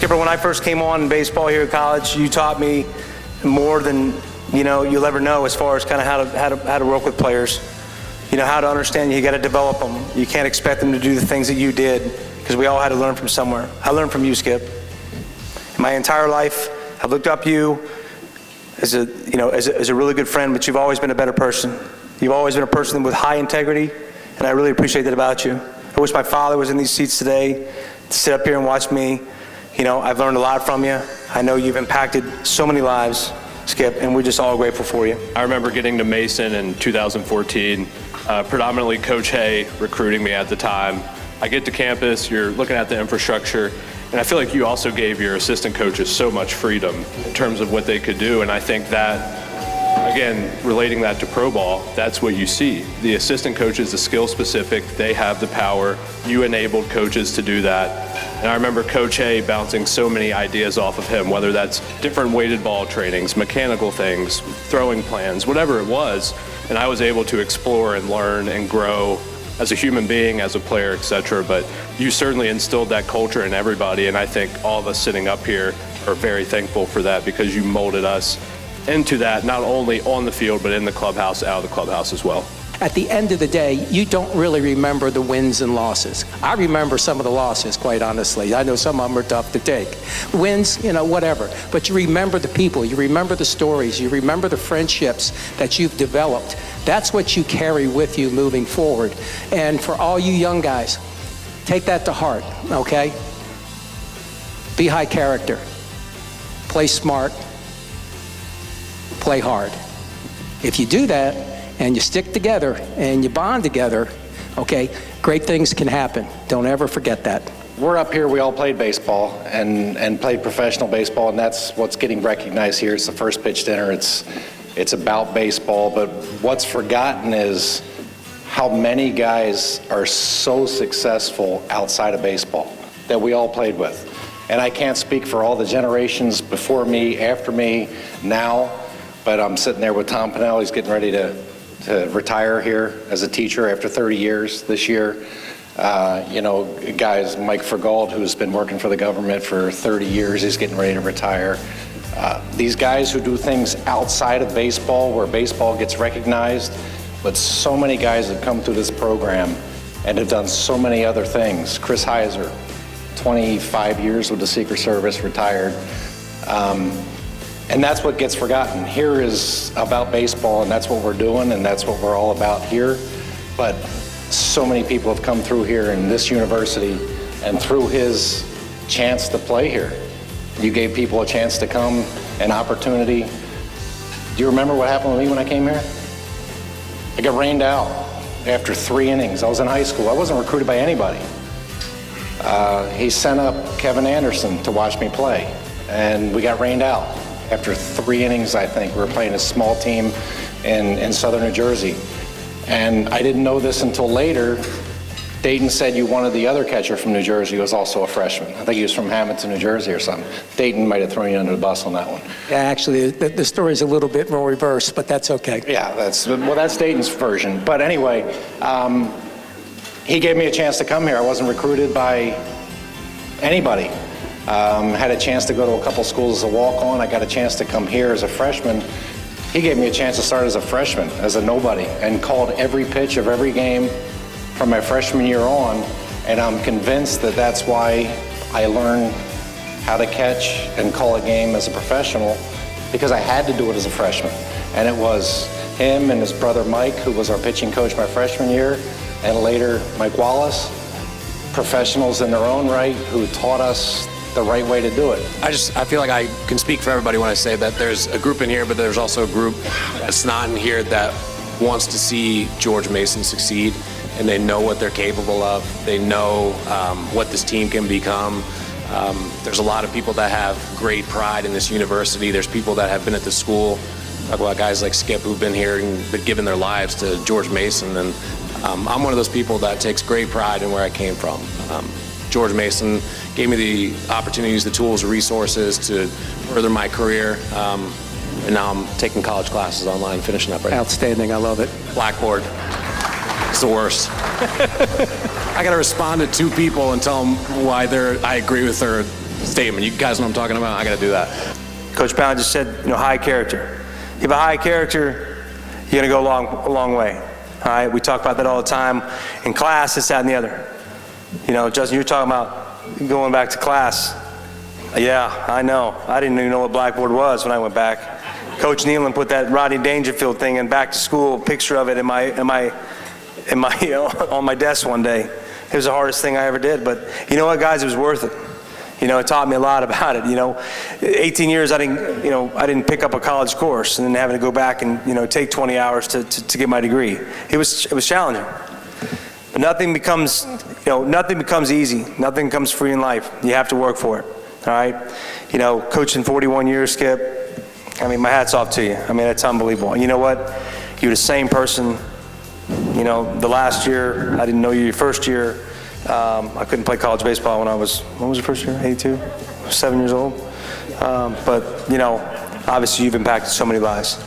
Skipper, when I first came on in baseball here at college, you taught me more than you'll ever know as far as kind of how to work with players. How to understand you got to develop them. You can't expect them to do the things that you did because we all had to learn from somewhere. I learned from you, Skip. My entire life, I've looked up to you as a really good friend, but you've always been a better person. You've always been a person with high integrity, and I really appreciate that about you. I wish my father was in these seats today to sit up here and watch me. I've learned a lot from you. I know you've impacted so many lives, Skip, and we're just all grateful for you. I remember getting to Mason in 2014, predominantly Coach Hay recruiting me at the time. I get to campus, you're looking at the infrastructure, and I feel like you also gave your assistant coaches so much freedom in terms of what they could do, and I think that, again, relating that to pro ball, that's what you see. The assistant coaches, the skill specific, they have the power. You enabled coaches to do that. And I remember Coach Hay bouncing so many ideas off of him, whether that's different weighted ball trainings, mechanical things, throwing plans, whatever it was. And I was able to explore and learn and grow as a human being, as a player, etc. But you certainly instilled that culture in everybody. And I think all of us sitting up here are very thankful for that because you molded us into that, not only on the field, but in the clubhouse, out of the clubhouse as well. At the end of the day, you don't really remember the wins and losses. I remember some of the losses, quite honestly. I know some of them are tough to take. Wins, whatever. But you remember the people, you remember the stories, you remember the friendships that you've developed. That's what you carry with you moving forward. And for all you young guys, take that to heart, okay? Be high character. Play smart. Play hard. If you do that, and you stick together and you bond together, okay, great things can happen. Don't ever forget that. We're up here, we all played baseball and played professional baseball, and that's what's getting recognized here. It's the First Pitch Dinner. It's about baseball, but what's forgotten is how many guys are so successful outside of baseball that we all played with. And I can't speak for all the generations before me, after me, now, but I'm sitting there with Tom Pennell. He's getting ready to retire here as a teacher after 30 years this year. Guys, Mike Fergold, who's been working for the government for 30 years, he's getting ready to retire. These guys who do things outside of baseball, where baseball gets recognized, but so many guys have come through this program and have done so many other things. Chris Heiser, 25 years with the Secret Service, retired. And that's what gets forgotten. Here is about baseball, and that's what we're doing, and that's what we're all about here. But so many people have come through here in this university, and through his chance to play here, you gave people a chance to come, an opportunity. Do you remember what happened with me when I came here? I got rained out after 3 innings. I was in high school. I wasn't recruited by anybody. He sent up Kevin Anderson to watch me play, and we got rained out. After 3 innings, I think. We were playing a small team in southern New Jersey. And I didn't know this until later. Dayton said you wanted the other catcher from New Jersey who was also a freshman. I think he was from Hamilton, New Jersey or something. Dayton might have thrown you under the bus on that one. Yeah, actually, the story's a little bit more reverse, but that's okay. Yeah, that's Dayton's version. But anyway, he gave me a chance to come here. I wasn't recruited by anybody. Had a chance to go to a couple schools as a walk-on. I got a chance to come here as a freshman. He gave me a chance to start as a freshman, as a nobody, and called every pitch of every game from my freshman year on. And I'm convinced that that's why I learned how to catch and call a game as a professional, because I had to do it as a freshman. And it was him and his brother Mike, who was our pitching coach my freshman year, and later Mike Wallace, professionals in their own right, who taught us the right way to do it. I feel like I can speak for everybody when I say that there's a group in here, but there's also a group that's not in here that wants to see George Mason succeed, and they know what they're capable of. They know what this team can become. There's a lot of people that have great pride in this university. There's people that have been at the school. Talk about guys like Skip who've been here and been giving their lives to George Mason, and I'm one of those people that takes great pride in where I came from. George Mason gave me the opportunities, the tools, the resources to further my career. And now I'm taking college classes online, finishing up right now. Outstanding, I love it. Blackboard, it's the worst. I got to respond to 2 people and tell them why I agree with their statement. You guys know what I'm talking about? I got to do that. Coach Brown just said, high character. You have a high character, you're going to go a long way. All right, we talk about that all the time in class, this, that, and the other. Justin, you're talking about going back to class. Yeah, I know. I didn't even know what Blackboard was when I went back. Coach Nealon put that Rodney Dangerfield thing in back to school, picture of it in my on my desk one day. It was the hardest thing I ever did, but you know what, guys, it was worth it. It taught me a lot about it. 18 years I didn't pick up a college course, and then having to go back and take 20 hours to get my degree. It was challenging. But nothing becomes easy. Nothing comes free in life. You have to work for it. All right? Coaching 41 years, Skip, my hat's off to you. That's unbelievable. And you know what? You're the same person. The last year, I didn't know you your first year. I couldn't play college baseball when was the first year? 82? 7 years old. But, obviously you've impacted so many lives.